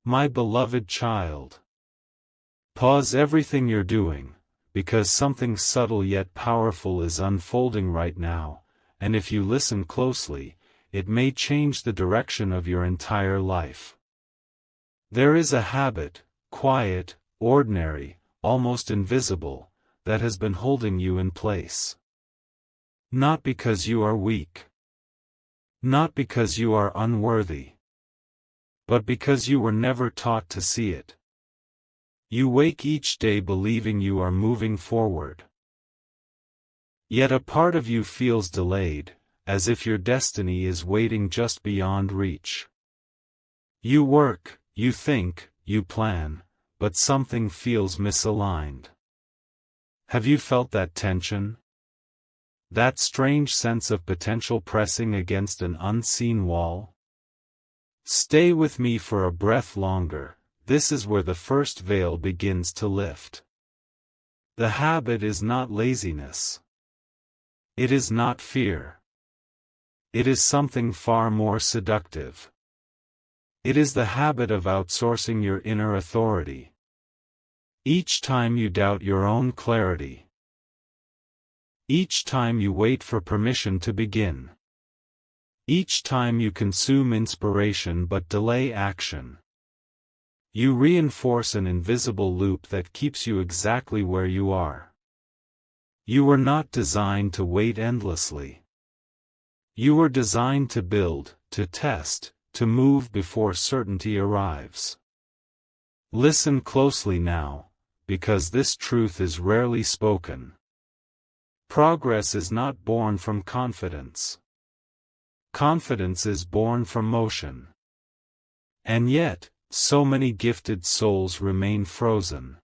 My beloved child. Pause everything you're doing, because something subtle yet powerful is unfolding right now, and if you listen closely, it may change the direction of your entire life. There is a habit, quiet, ordinary, almost invisible, that has been holding you in place. Not because you are weak. Not because you are unworthy. But because you were never taught to see it. You wake each day believing you are moving forward. Yet a part of you feels delayed, as if your destiny is waiting just beyond reach. You work, you think, you plan, but something feels misaligned. Have you felt that tension? That strange sense of potential pressing against an unseen wall? Stay with me for a breath longer, this is where the first veil begins to lift. The habit is not laziness. It is not fear. It is something far more seductive. It is the habit of outsourcing your inner authority. Each time you doubt your own clarity. Each time you wait for permission to begin. Each time you consume inspiration but delay action. You reinforce an invisible loop that keeps you exactly where you are. You were not designed to wait endlessly. You were designed to build, to test, to move before certainty arrives. Listen closely now, because this truth is rarely spoken. Progress is not born from confidence. Confidence is born from motion. And yet, so many gifted souls remain frozen.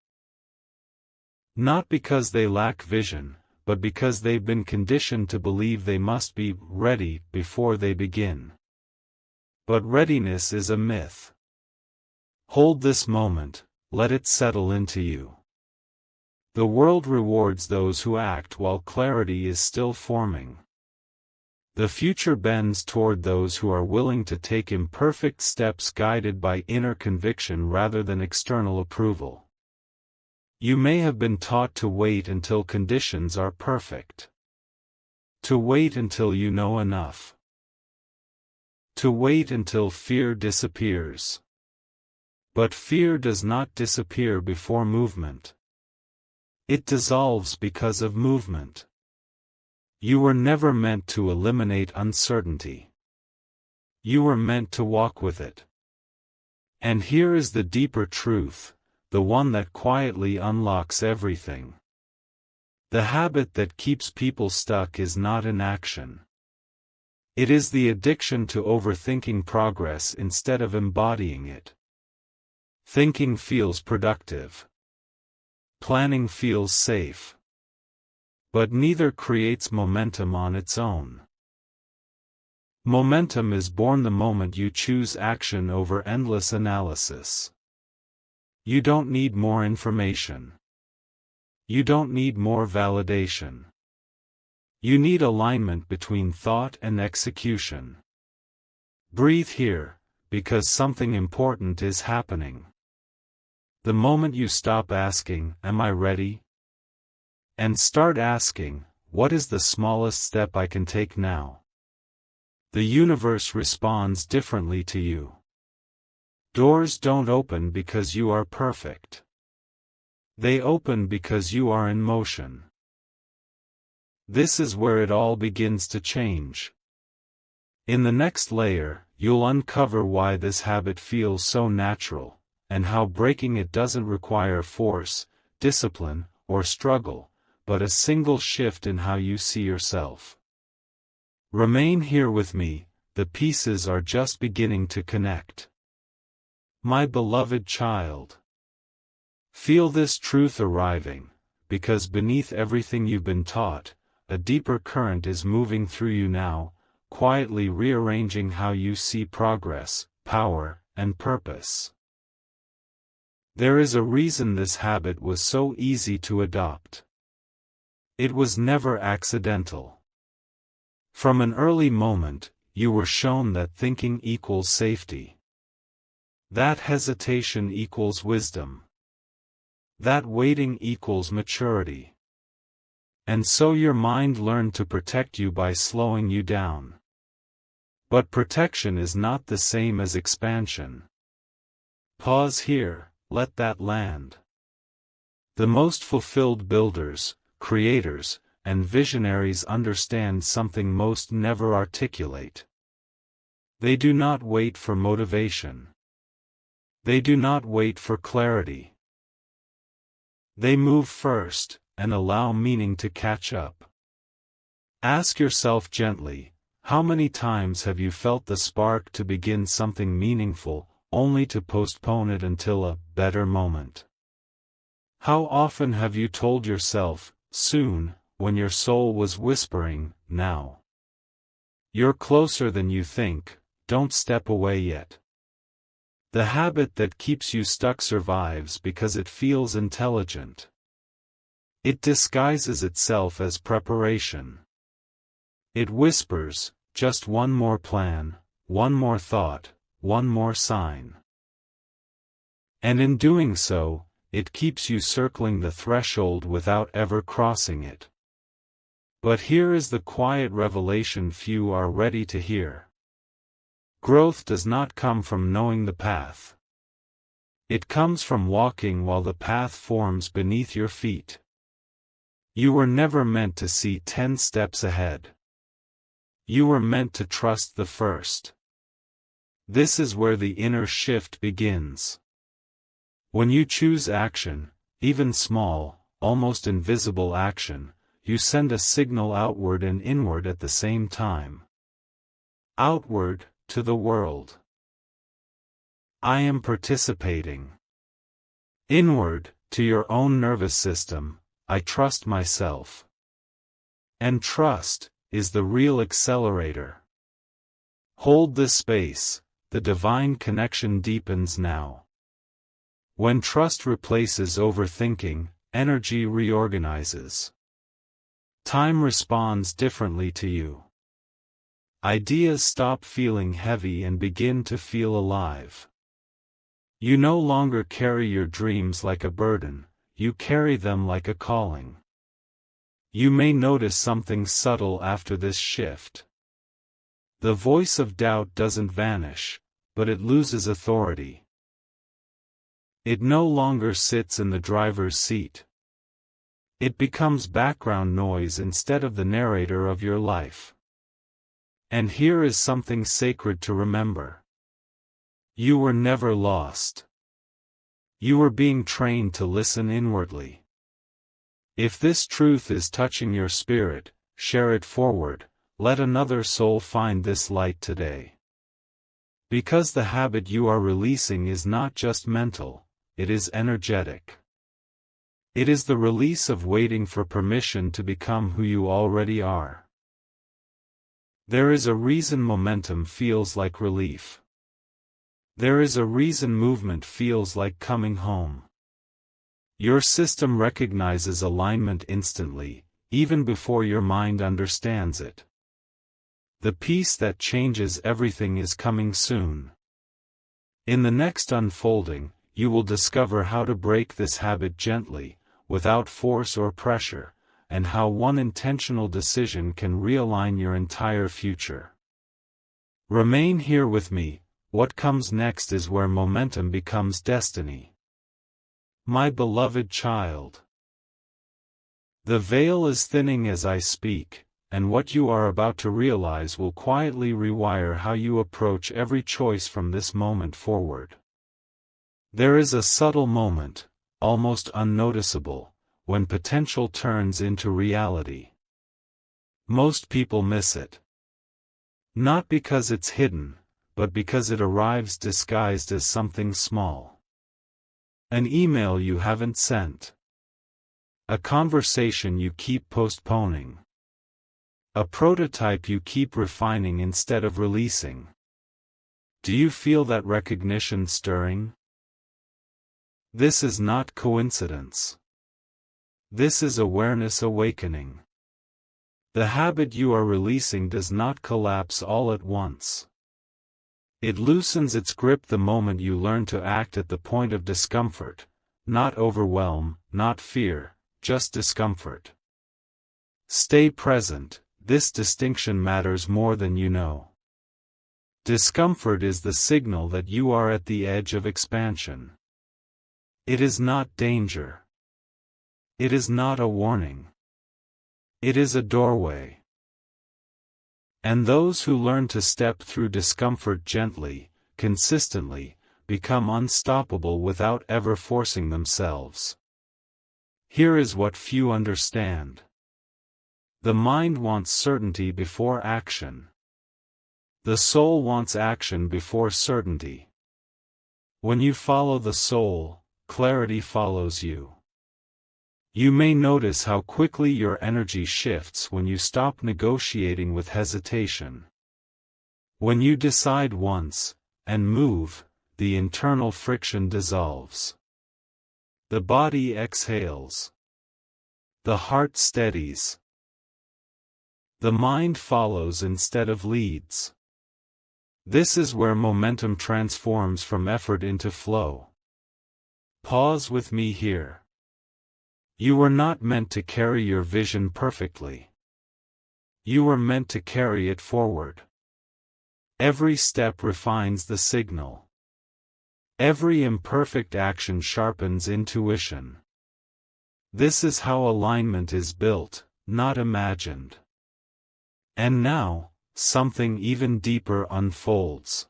Not because they lack vision, but because they've been conditioned to believe they must be ready before they begin. But readiness is a myth. Hold this moment, let it settle into you. The world rewards those who act while clarity is still forming. The future bends toward those who are willing to take imperfect steps guided by inner conviction rather than external approval. You may have been taught to wait until conditions are perfect. To wait until you know enough. To wait until fear disappears. But fear does not disappear before movement. It dissolves because of movement. You were never meant to eliminate uncertainty. You were meant to walk with it. And here is the deeper truth, the one that quietly unlocks everything. The habit that keeps people stuck is not inaction. It is the addiction to overthinking progress instead of embodying it. Thinking feels productive. Planning feels safe. But neither creates momentum on its own. Momentum is born the moment you choose action over endless analysis. You don't need more information. You don't need more validation. You need alignment between thought and execution. Breathe here, because something important is happening. The moment you stop asking, "Am I ready?" and start asking, "What is the smallest step I can take now?" the universe responds differently to you. Doors don't open because you are perfect. They open because you are in motion. This is where it all begins to change. In the next layer, you'll uncover why this habit feels so natural, and how breaking it doesn't require force, discipline, or struggle, but a single shift in how you see yourself. Remain here with me, the pieces are just beginning to connect. My beloved child. Feel this truth arriving, because beneath everything you've been taught, a deeper current is moving through you now, quietly rearranging how you see progress, power, and purpose. There is a reason this habit was so easy to adopt. It was never accidental. From an early moment, you were shown that thinking equals safety. That hesitation equals wisdom. That waiting equals maturity. And so your mind learned to protect you by slowing you down. But protection is not the same as expansion. Pause here, let that land. The most fulfilled builders, creators, and visionaries understand something most never articulate. They do not wait for motivation. They do not wait for clarity. They move first, and allow meaning to catch up. Ask yourself gently, how many times have you felt the spark to begin something meaningful, only to postpone it until a better moment? How often have you told yourself, soon, when your soul was whispering, now? You're closer than you think, don't step away yet. The habit that keeps you stuck survives because it feels intelligent. It disguises itself as preparation. It whispers, just one more plan, one more thought, one more sign. And in doing so, it keeps you circling the threshold without ever crossing it. But here is the quiet revelation few are ready to hear. Growth does not come from knowing the path. It comes from walking while the path forms beneath your feet. You were never meant to see 10 steps ahead. You were meant to trust the first. This is where the inner shift begins. When you choose action, even small, almost invisible action, you send a signal outward and inward at the same time. Outward, to the world. I am participating. Inward, to your own nervous system, I trust myself. And trust is the real accelerator. Hold this space, the divine connection deepens now. When trust replaces overthinking, energy reorganizes. Time responds differently to you. Ideas stop feeling heavy and begin to feel alive. You no longer carry your dreams like a burden, you carry them like a calling. You may notice something subtle after this shift. The voice of doubt doesn't vanish, but it loses authority. It no longer sits in the driver's seat. It becomes background noise instead of the narrator of your life. And here is something sacred to remember. You were never lost. You were being trained to listen inwardly. If this truth is touching your spirit, share it forward, let another soul find this light today. Because the habit you are releasing is not just mental, it is energetic. It is the release of waiting for permission to become who you already are. There is a reason momentum feels like relief. There is a reason movement feels like coming home. Your system recognizes alignment instantly, even before your mind understands it. The peace that changes everything is coming soon. In the next unfolding, you will discover how to break this habit gently, without force or pressure, and how one intentional decision can realign your entire future. Remain here with me, what comes next is where momentum becomes destiny. My beloved child. The veil is thinning as I speak, and what you are about to realize will quietly rewire how you approach every choice from this moment forward. There is a subtle moment, almost unnoticeable, when potential turns into reality. Most people miss it. Not because it's hidden, but because it arrives disguised as something small. An email you haven't sent. A conversation you keep postponing. A prototype you keep refining instead of releasing. Do you feel that recognition stirring? This is not coincidence. This is awareness awakening. The habit you are releasing does not collapse all at once. It loosens its grip the moment you learn to act at the point of discomfort, not overwhelm, not fear, just discomfort. Stay present, this distinction matters more than you know. Discomfort is the signal that you are at the edge of expansion. It is not danger. It is not a warning. It is a doorway. And those who learn to step through discomfort gently, consistently, become unstoppable without ever forcing themselves. Here is what few understand. The mind wants certainty before action. The soul wants action before certainty. When you follow the soul, clarity follows you. You may notice how quickly your energy shifts when you stop negotiating with hesitation. When you decide once, and move, the internal friction dissolves. The body exhales. The heart steadies. The mind follows instead of leads. This is where momentum transforms from effort into flow. Pause with me here. You were not meant to carry your vision perfectly. You were meant to carry it forward. Every step refines the signal. Every imperfect action sharpens intuition. This is how alignment is built, not imagined. And now, something even deeper unfolds.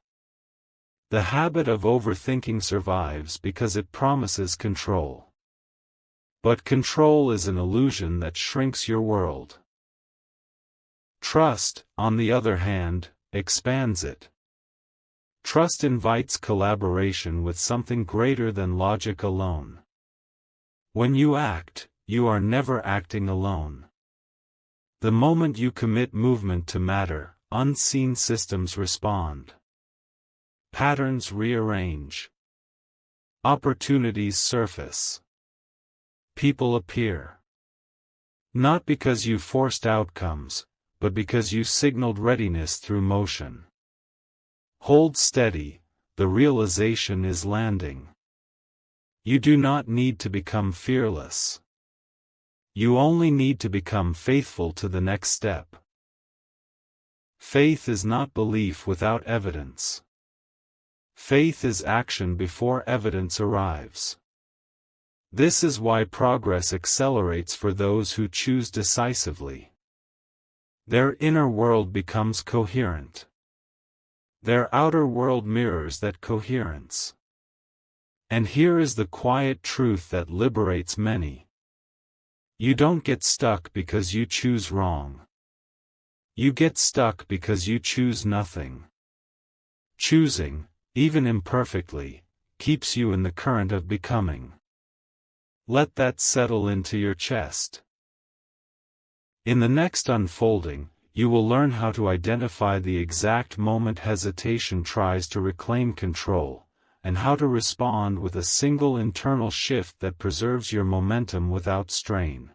The habit of overthinking survives because it promises control. But control is an illusion that shrinks your world. Trust, on the other hand, expands it. Trust invites collaboration with something greater than logic alone. When you act, you are never acting alone. The moment you commit movement to matter, unseen systems respond. Patterns rearrange. Opportunities surface. People appear. Not because you forced outcomes, but because you signaled readiness through motion. Hold steady, the realization is landing. You do not need to become fearless. You only need to become faithful to the next step. Faith is not belief without evidence. Faith is action before evidence arrives. This is why progress accelerates for those who choose decisively. Their inner world becomes coherent. Their outer world mirrors that coherence. And here is the quiet truth that liberates many. You don't get stuck because you choose wrong. You get stuck because you choose nothing. Choosing, even imperfectly, keeps you in the current of becoming. Let that settle into your chest. In the next unfolding, you will learn how to identify the exact moment hesitation tries to reclaim control, and how to respond with a single internal shift that preserves your momentum without strain.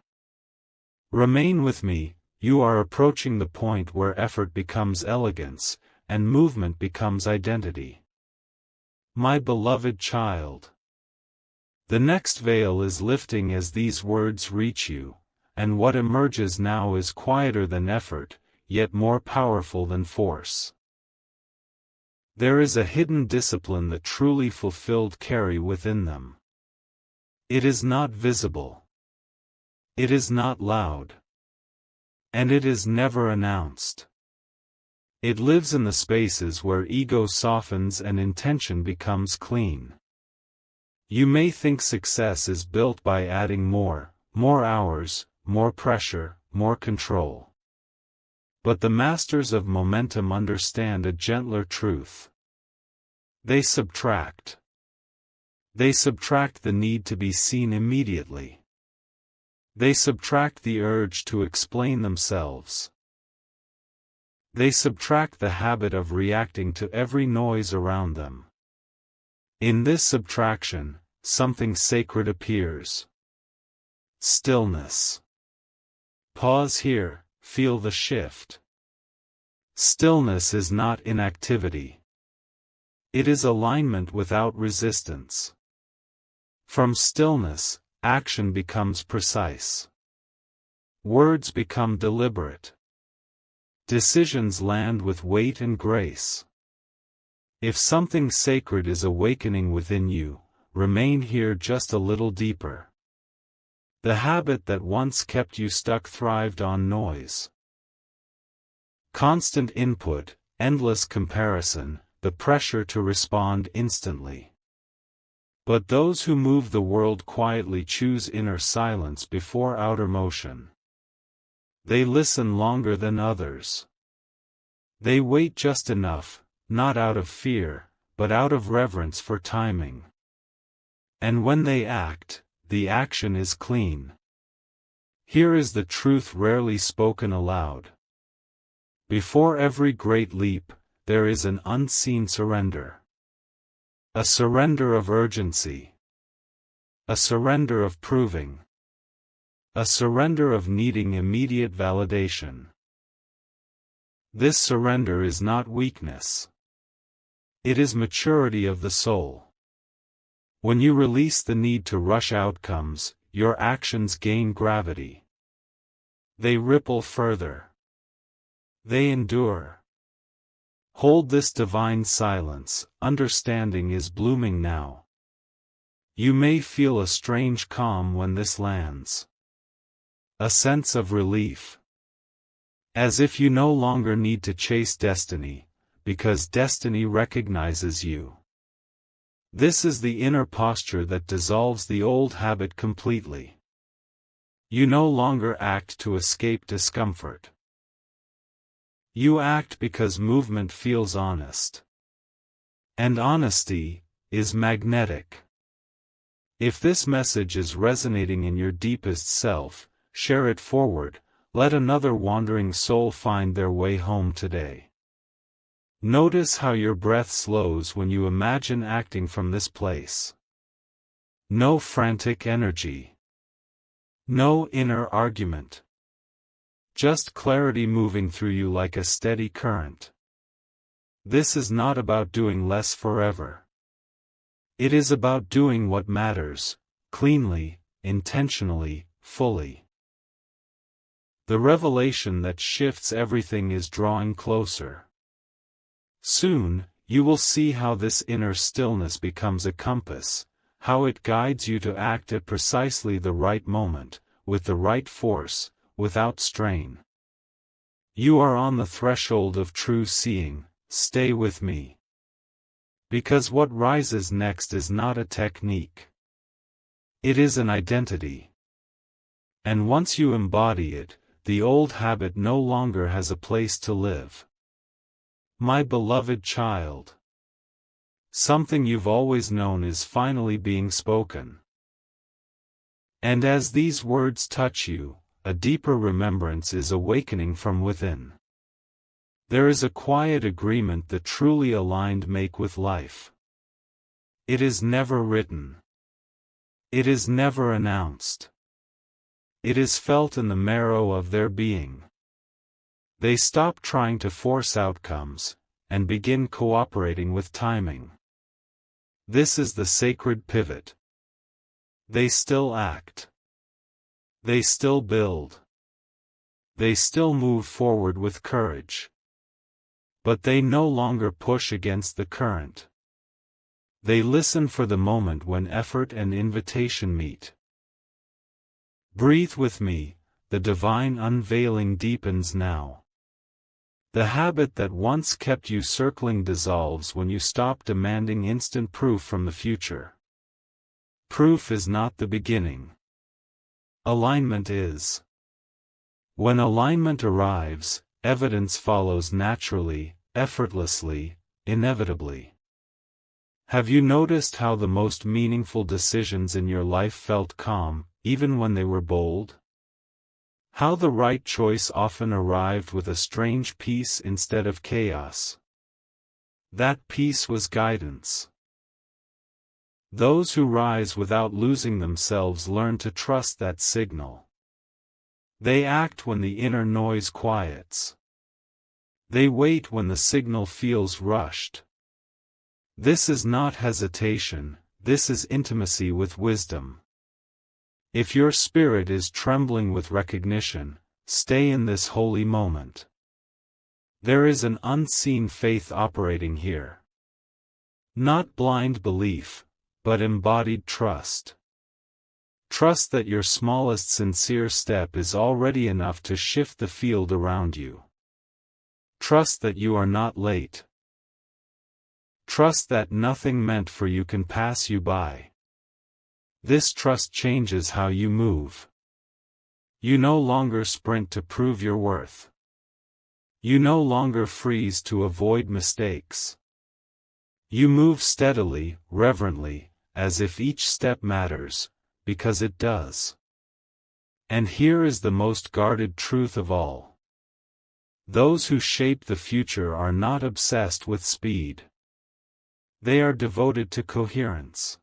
Remain with me, you are approaching the point where effort becomes elegance, and movement becomes identity. My beloved child. The next veil is lifting as these words reach you, and what emerges now is quieter than effort, yet more powerful than force. There is a hidden discipline that truly fulfilled carry within them. It is not visible. It is not loud. And it is never announced. It lives in the spaces where ego softens and intention becomes clean. You may think success is built by adding more hours, more pressure, more control. But the masters of momentum understand a gentler truth. They subtract. They subtract the need to be seen immediately. They subtract the urge to explain themselves. They subtract the habit of reacting to every noise around them. In this subtraction, something sacred appears. Stillness. Pause here, feel the shift. Stillness is not inactivity. It is alignment without resistance. From stillness, action becomes precise. Words become deliberate. Decisions land with weight and grace. If something sacred is awakening within you, remain here just a little deeper. The habit that once kept you stuck thrived on noise. Constant input, endless comparison, the pressure to respond instantly. But those who move the world quietly choose inner silence before outer motion. They listen longer than others. They wait just enough, not out of fear, but out of reverence for timing. And when they act, the action is clean. Here is the truth rarely spoken aloud. Before every great leap, there is an unseen surrender. A surrender of urgency. A surrender of proving. A surrender of needing immediate validation. This surrender is not weakness. It is maturity of the soul. When you release the need to rush outcomes, your actions gain gravity. They ripple further. They endure. Hold this divine silence, understanding is blooming now. You may feel a strange calm when this lands. A sense of relief. As if you no longer need to chase destiny, because destiny recognizes you. This is the inner posture that dissolves the old habit completely. You no longer act to escape discomfort. You act because movement feels honest. And honesty is magnetic. If this message is resonating in your deepest self, share it forward, let another wandering soul find their way home today. Notice how your breath slows when you imagine acting from this place. No frantic energy. No inner argument. Just clarity moving through you like a steady current. This is not about doing less forever. It is about doing what matters, cleanly, intentionally, fully. The revelation that shifts everything is drawing closer. Soon, you will see how this inner stillness becomes a compass, how it guides you to act at precisely the right moment, with the right force, without strain. You are on the threshold of true seeing, stay with me. Because what rises next is not a technique. It is an identity. And once you embody it, the old habit no longer has a place to live. My beloved child. Something you've always known is finally being spoken. And as these words touch you, a deeper remembrance is awakening from within. There is a quiet agreement the truly aligned make with life. It is never written. It is never announced. It is felt in the marrow of their being. They stop trying to force outcomes, and begin cooperating with timing. This is the sacred pivot. They still act. They still build. They still move forward with courage. But they no longer push against the current. They listen for the moment when effort and invitation meet. Breathe with me, the divine unveiling deepens now. The habit that once kept you circling dissolves when you stop demanding instant proof from the future. Proof is not the beginning. Alignment is. When alignment arrives, evidence follows naturally, effortlessly, inevitably. Have you noticed how the most meaningful decisions in your life felt calm, even when they were bold? How the right choice often arrived with a strange peace instead of chaos. That peace was guidance. Those who rise without losing themselves learn to trust that signal. They act when the inner noise quiets. They wait when the signal feels rushed. This is not hesitation, this is intimacy with wisdom. If your spirit is trembling with recognition, stay in this holy moment. There is an unseen faith operating here. Not blind belief, but embodied trust. Trust that your smallest sincere step is already enough to shift the field around you. Trust that you are not late. Trust that nothing meant for you can pass you by. This trust changes how you move. You no longer sprint to prove your worth. You no longer freeze to avoid mistakes. You move steadily, reverently, as if each step matters, because it does. And here is the most guarded truth of all. Those who shape the future are not obsessed with speed. They are devoted to coherence.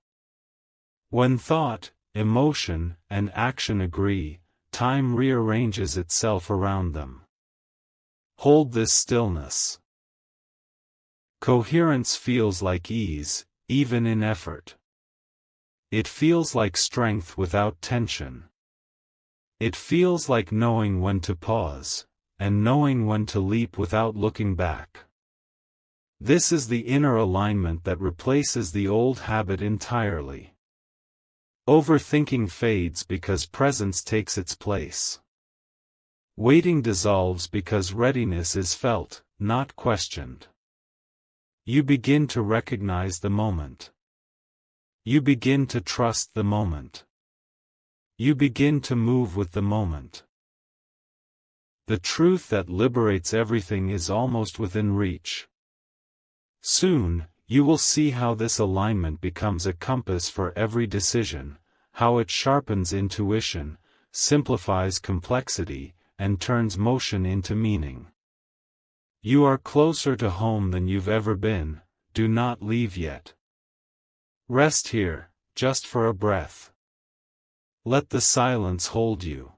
When thought, emotion, and action agree, time rearranges itself around them. Hold this stillness. Coherence feels like ease, even in effort. It feels like strength without tension. It feels like knowing when to pause, and knowing when to leap without looking back. This is the inner alignment that replaces the old habit entirely. Overthinking fades because presence takes its place. Waiting dissolves because readiness is felt, not questioned. You begin to recognize the moment. You begin to trust the moment. You begin to move with the moment. The truth that liberates everything is almost within reach. Soon, you will see how this alignment becomes a compass for every decision, how it sharpens intuition, simplifies complexity, and turns motion into meaning. You are closer to home than you've ever been. Do not leave yet. Rest here, just for a breath. Let the silence hold you.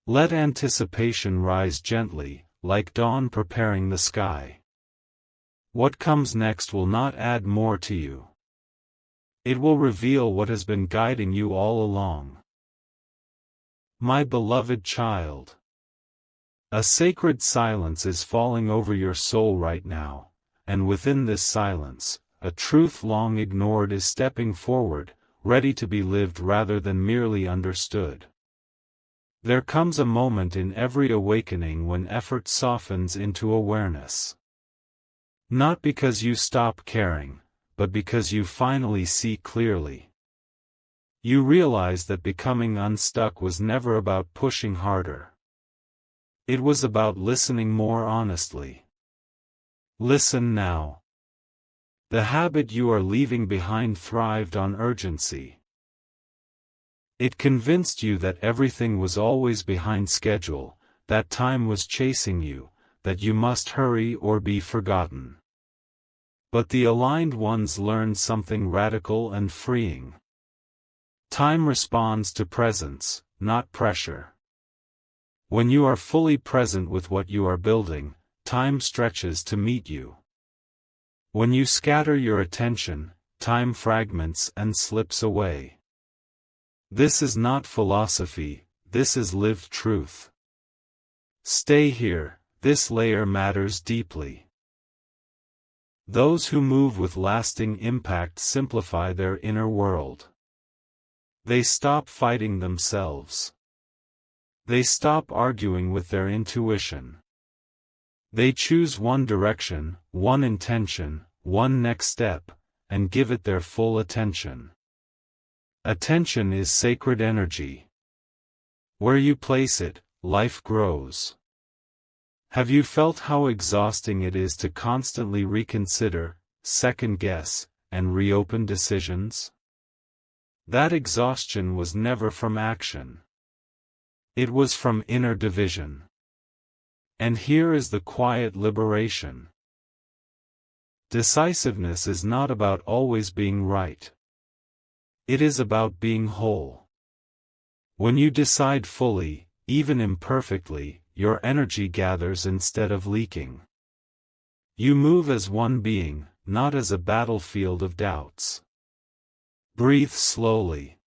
Let anticipation rise gently, like dawn preparing the sky. What comes next will not add more to you. It will reveal what has been guiding you all along. My beloved child. A sacred silence is falling over your soul right now, and within this silence, a truth long ignored is stepping forward, ready to be lived rather than merely understood. There comes a moment in every awakening when effort softens into awareness. Not because you stop caring, but because you finally see clearly. You realize that becoming unstuck was never about pushing harder. It was about listening more honestly. Listen now. The habit you are leaving behind thrived on urgency. It convinced you that everything was always behind schedule, that time was chasing you, that you must hurry or be forgotten. But the aligned ones learned something radical and freeing. Time responds to presence, not pressure. When you are fully present with what you are building, time stretches to meet you. When you scatter your attention, time fragments and slips away. This is not philosophy, this is lived truth. Stay here, this layer matters deeply. Those who move with lasting impact simplify their inner world. They stop fighting themselves. They stop arguing with their intuition. They choose one direction, one intention, one next step, and give it their full attention. Attention is sacred energy. Where you place it, life grows. Have you felt how exhausting it is to constantly reconsider, second-guess, and reopen decisions? That exhaustion was never from action. It was from inner division. And here is the quiet liberation. Decisiveness is not about always being right. It is about being whole. When you decide fully, even imperfectly, your energy gathers instead of leaking. You move as one being, not as a battlefield of doubts. Breathe slowly.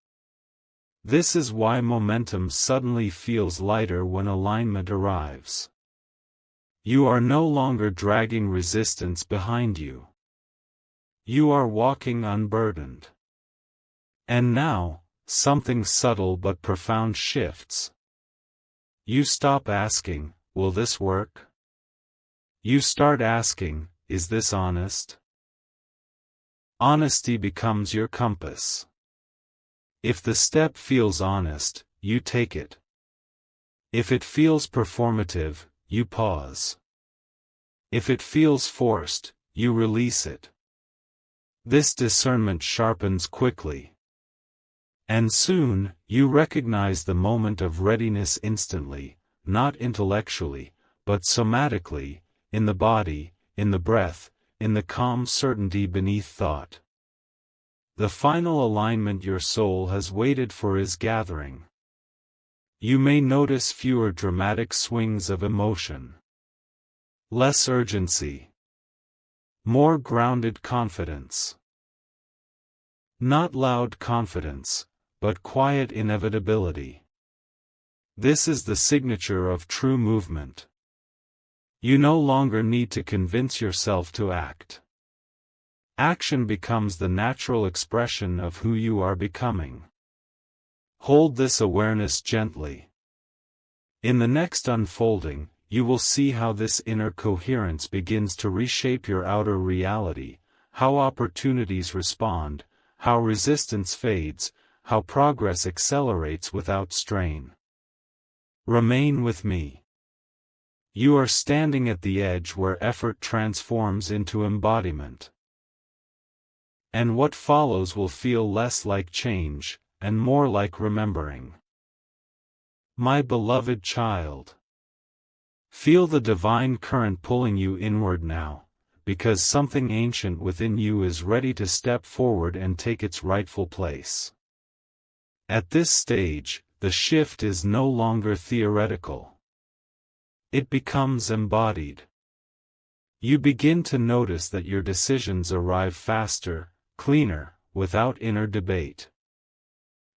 This is why momentum suddenly feels lighter when alignment arrives. You are no longer dragging resistance behind you. You are walking unburdened. And now, something subtle but profound shifts. You stop asking, "Will this work?" You start asking, "Is this honest?" Honesty becomes your compass. If the step feels honest, you take it. If it feels performative, you pause. If it feels forced, you release it. This discernment sharpens quickly. And soon, you recognize the moment of readiness instantly, not intellectually, but somatically, in the body, in the breath, in the calm certainty beneath thought. The final alignment your soul has waited for is gathering. You may notice fewer dramatic swings of emotion. Less urgency. More grounded confidence. Not loud confidence, but quiet inevitability. This is the signature of true movement. You no longer need to convince yourself to act. Action becomes the natural expression of who you are becoming. Hold this awareness gently. In the next unfolding, you will see how this inner coherence begins to reshape your outer reality, how opportunities respond, how resistance fades, how progress accelerates without strain. Remain with me. You are standing at the edge where effort transforms into embodiment. And what follows will feel less like change, and more like remembering. My beloved child. Feel the divine current pulling you inward now, because something ancient within you is ready to step forward and take its rightful place. At this stage, the shift is no longer theoretical. It becomes embodied. You begin to notice that your decisions arrive faster, cleaner, without inner debate.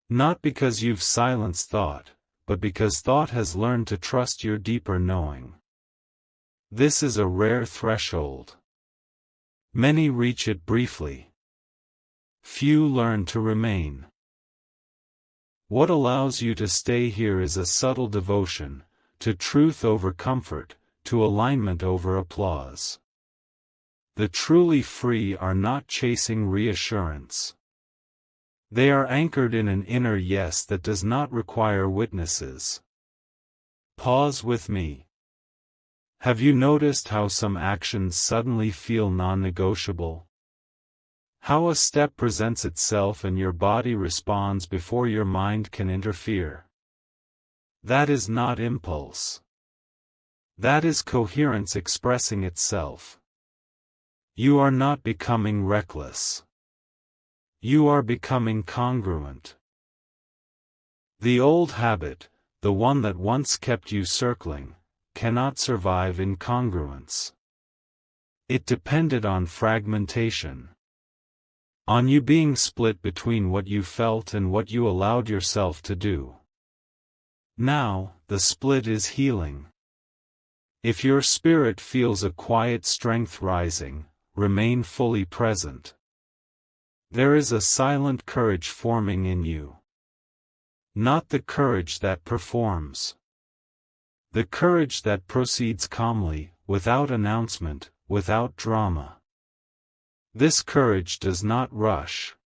Not because you've silenced thought, but because thought has learned to trust your deeper knowing. This is a rare threshold. Many reach it briefly. Few learn to remain. What allows you to stay here is a subtle devotion, to truth over comfort, to alignment over applause. The truly free are not chasing reassurance. They are anchored in an inner yes that does not require witnesses. Pause with me. Have you noticed how some actions suddenly feel non-negotiable? How a step presents itself and your body responds before your mind can interfere? That is not impulse. That is coherence expressing itself. You are not becoming reckless. You are becoming congruent. The old habit, the one that once kept you circling, cannot survive incongruence. It depended on fragmentation. On you being split between what you felt and what you allowed yourself to do. Now, the split is healing. If your spirit feels a quiet strength rising, remain fully present. There is a silent courage forming in you. Not the courage that performs. The courage that proceeds calmly, without announcement, without drama. This courage does not rush.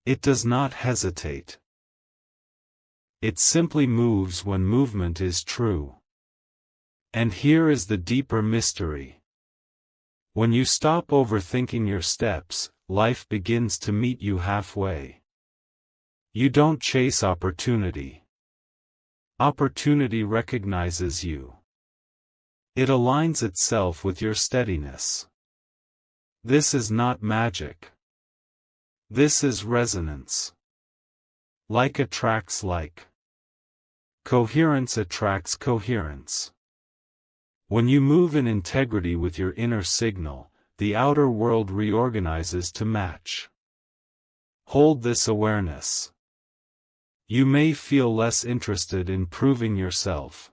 It does not hesitate. It simply moves when movement is true. And here is the deeper mystery. When you stop overthinking your steps, life begins to meet you halfway. You don't chase opportunity. Opportunity recognizes you. It aligns itself with your steadiness. This is not magic. This is resonance. Like attracts like. Coherence attracts coherence. When you move in integrity with your inner signal, the outer world reorganizes to match. Hold this awareness. You may feel less interested in proving yourself,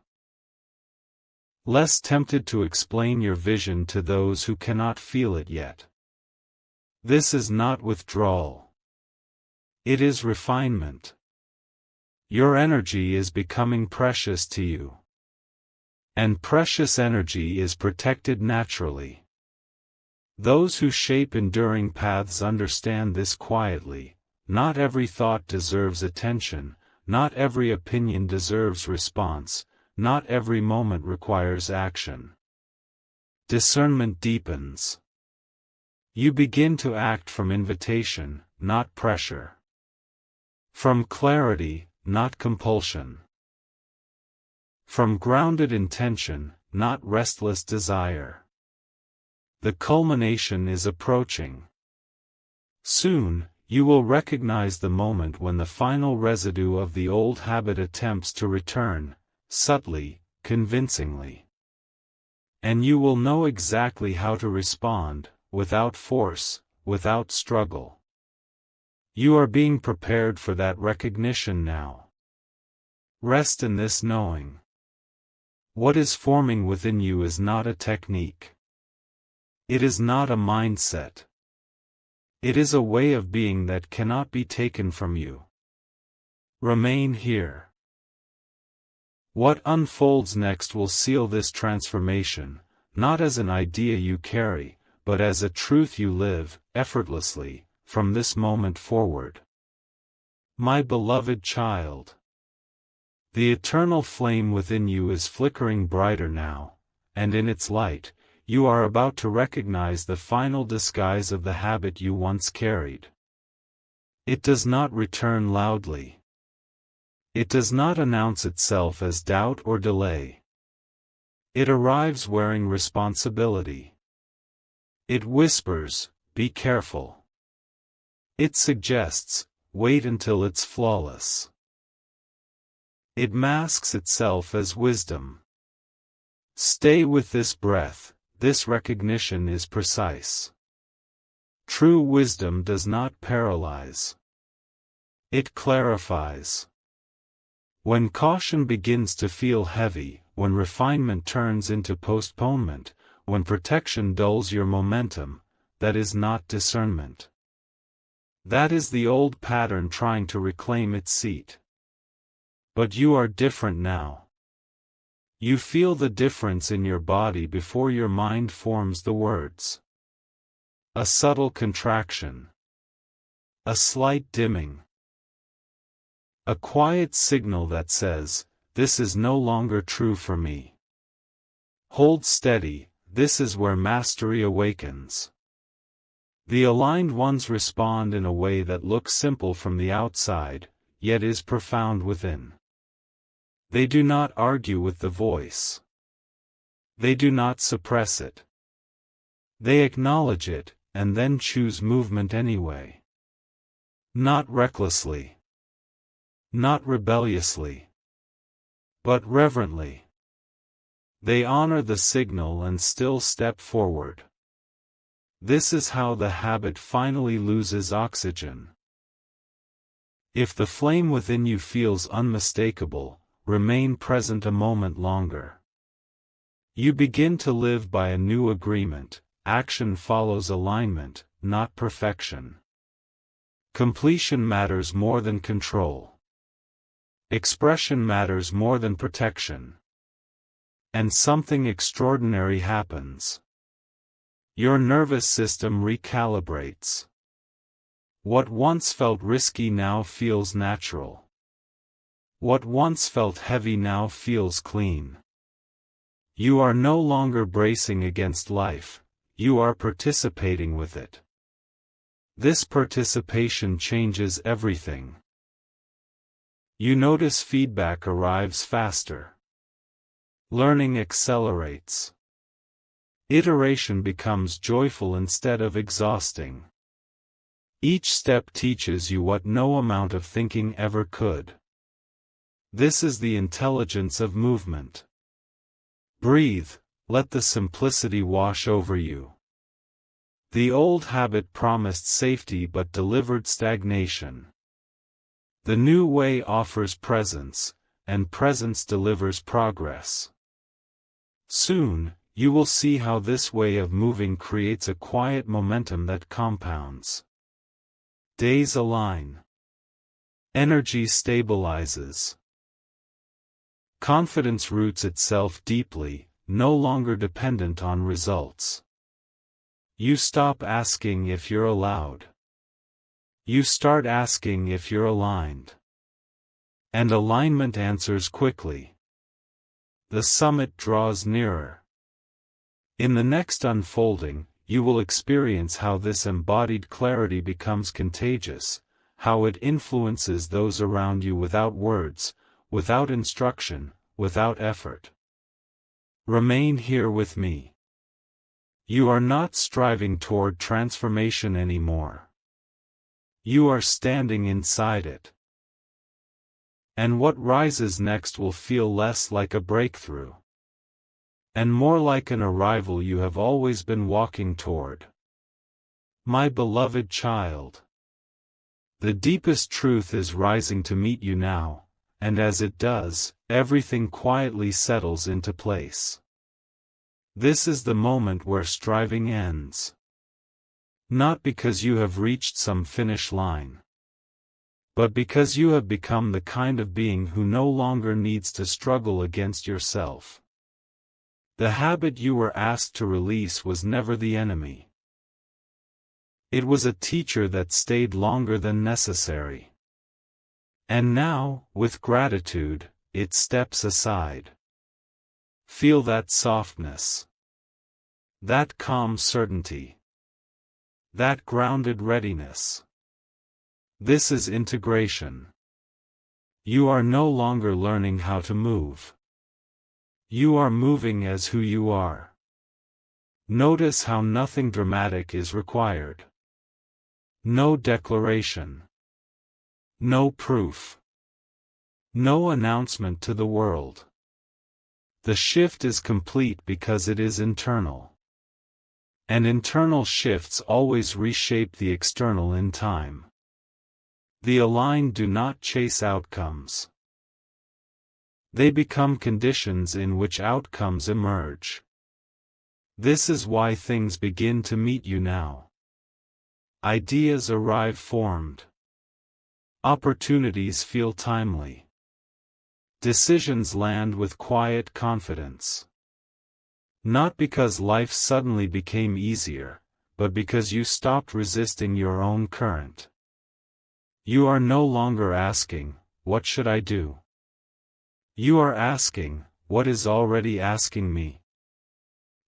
less tempted to explain your vision to those who cannot feel it yet. This is not withdrawal. It is refinement. Your energy is becoming precious to you. And precious energy is protected naturally. Those who shape enduring paths understand this quietly. Not every thought deserves attention, not every opinion deserves response, not every moment requires action. Discernment deepens. You begin to act from invitation, not pressure. From clarity, not compulsion. From grounded intention, not restless desire. The culmination is approaching. Soon, you will recognize the moment when the final residue of the old habit attempts to return, subtly, convincingly. And you will know exactly how to respond, without force, without struggle. You are being prepared for that recognition now. Rest in this knowing. What is forming within you is not a technique. It is not a mindset. It is a way of being that cannot be taken from you. Remain here. What unfolds next will seal this transformation, not as an idea you carry, but as a truth you live, effortlessly, from this moment forward. My beloved child. The eternal flame within you is flickering brighter now, and in its light, you are about to recognize the final disguise of the habit you once carried. It does not return loudly. It does not announce itself as doubt or delay. It arrives wearing responsibility. It whispers, "Be careful." It suggests, "Wait until it's flawless." It masks itself as wisdom. Stay with this breath. This recognition is precise. True wisdom does not paralyze. It clarifies. When caution begins to feel heavy, when refinement turns into postponement, when protection dulls your momentum, that is not discernment. That is the old pattern trying to reclaim its seat. But you are different now. You feel the difference in your body before your mind forms the words. A subtle contraction. A slight dimming. A quiet signal that says, "This is no longer true for me." Hold steady, this is where mastery awakens. The aligned ones respond in a way that looks simple from the outside, yet is profound within. They do not argue with the voice. They do not suppress it. They acknowledge it, and then choose movement anyway. Not recklessly. Not rebelliously. But reverently. They honor the signal and still step forward. This is how the habit finally loses oxygen. If the flame within you feels unmistakable, remain present a moment longer. You begin to live by a new agreement. Action follows alignment, not perfection. Completion matters more than control. Expression matters more than protection. And something extraordinary happens. Your nervous system recalibrates. What once felt risky now feels natural. What once felt heavy now feels clean. You are no longer bracing against life, you are participating with it. This participation changes everything. You notice feedback arrives faster. Learning accelerates. Iteration becomes joyful instead of exhausting. Each step teaches you what no amount of thinking ever could. This is the intelligence of movement. Breathe, let the simplicity wash over you. The old habit promised safety but delivered stagnation. The new way offers presence, and presence delivers progress. Soon, you will see how this way of moving creates a quiet momentum that compounds. Days align. Energy stabilizes. Confidence roots itself deeply, no longer dependent on results. You stop asking if you're allowed. You start asking if you're aligned. And alignment answers quickly. The summit draws nearer. In the next unfolding, you will experience how this embodied clarity becomes contagious, how it influences those around you without words, without instruction, without effort. Remain here with me. You are not striving toward transformation anymore. You are standing inside it. And what rises next will feel less like a breakthrough, and more like an arrival you have always been walking toward. My beloved child, the deepest truth is rising to meet you now, and as it does, everything quietly settles into place. This is the moment where striving ends. Not because you have reached some finish line, but because you have become the kind of being who no longer needs to struggle against yourself. The habit you were asked to release was never the enemy. It was a teacher that stayed longer than necessary. And now, with gratitude, it steps aside. Feel that softness. That calm certainty. That grounded readiness. This is integration. You are no longer learning how to move. You are moving as who you are. Notice how nothing dramatic is required. No declaration. No proof. No announcement to the world. The shift is complete because it is internal. And internal shifts always reshape the external in time. The aligned do not chase outcomes. They become conditions in which outcomes emerge. This is why things begin to meet you now. Ideas arrive formed. Opportunities feel timely. Decisions land with quiet confidence. Not because life suddenly became easier, but because you stopped resisting your own current. You are no longer asking, "What should I do?" You are asking, "What is already asking me?"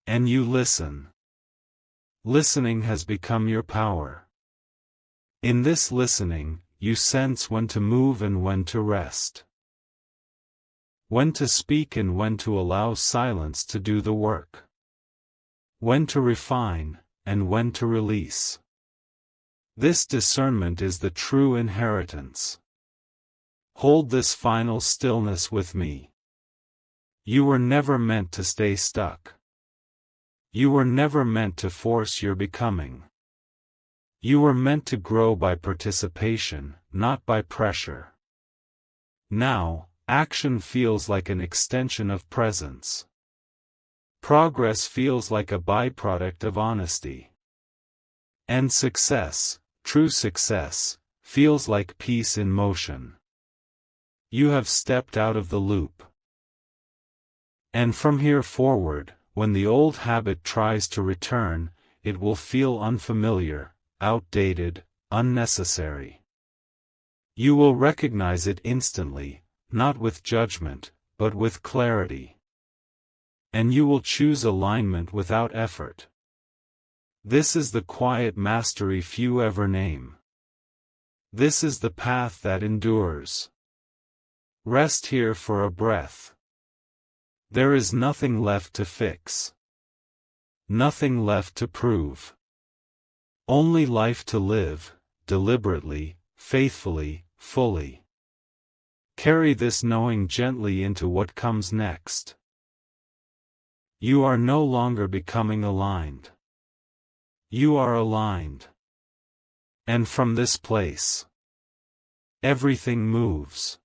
And you listen. Listening has become your power. In this listening, you sense when to move and when to rest. When to speak and when to allow silence to do the work. When to refine, and when to release. This discernment is the true inheritance. Hold this final stillness with me. You were never meant to stay stuck. You were never meant to force your becoming. You were meant to grow by participation, not by pressure. Now, action feels like an extension of presence. Progress feels like a byproduct of honesty. And success, true success, feels like peace in motion. You have stepped out of the loop. And from here forward, when the old habit tries to return, it will feel unfamiliar, outdated, unnecessary. You will recognize it instantly, not with judgment, but with clarity. And you will choose alignment without effort. This is the quiet mastery few ever name. This is the path that endures. Rest here for a breath. There is nothing left to fix. Nothing left to prove. Only life to live, deliberately, faithfully, fully. Carry this knowing gently into what comes next. You are no longer becoming aligned. You are aligned. And from this place, everything moves.